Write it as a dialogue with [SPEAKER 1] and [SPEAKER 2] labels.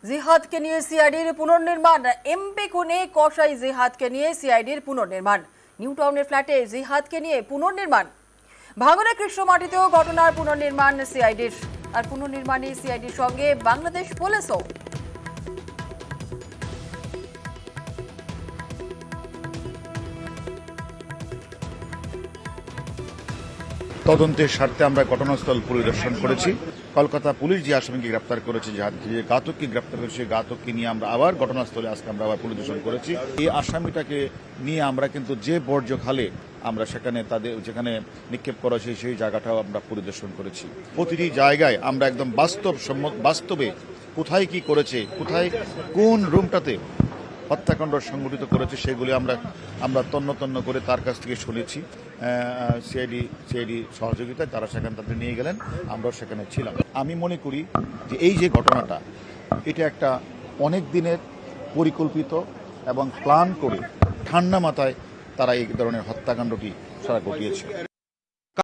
[SPEAKER 1] জিহাদকে নিয়ে সিআইডির পুনর্নির্মাণ। এমপি খুনে কসাই জিহাদকে নিয়ে সিআইডির পুনর্নির্মাণ। নিউ টাউনের ফ্ল্যাটে জিহাদকে নিয়ে পুনর্নির্মাণ। ভাঙড়া কৃষ্ণমাটিতেও ঘটনার পুনর্নির্মাণ সিআইডির। আর পুনর্নির্মাণে সিআইডির সঙ্গে বাংলাদেশ পুলিশও।
[SPEAKER 2] তদন্তের স্বার্থে আমরা ঘটনাস্থল পরিদর্শন করেছি। কলকাতা পুলিশ যে আসামিকে গ্রেপ্তার করেছে, যে ঘাতককে গ্রেপ্তার করেছে, ঘাতককে নিয়ে আমরা আবার ঘটনাস্থলে আজকে আমরা আবার পরিদর্শন করেছি। এই আসামিটাকে নিয়ে আমরা কিন্তু যে বর্জ্য খালে আমরা সেখানে তাদের যেখানে নিক্ষেপ করা হয়েছে সেই জায়গাটাও আমরা পরিদর্শন করেছি। প্রতিটি জায়গায় আমরা একদম বাস্তবে কোথায় কি করেছে, কোথায় কোন রুমটাতে হত্যাকাণ্ড সংঘটিত করেছে সেগুলি আমরা তন্ন করে তার কাছ থেকে শুনেছি। সিআইডি সহযোগিতায় তারা সেখানে তাদের নিয়ে গেলেন, আমরাও সেখানে ছিলাম। আমি মনে করি যে এই যে ঘটনাটা, এটা একটা অনেক দিনের পরিকল্পিত এবং প্ল্যান করে ঠান্ডা মাথায় তারা এই ধরনের হত্যাকাণ্ডটি তারা ঘটিয়েছে।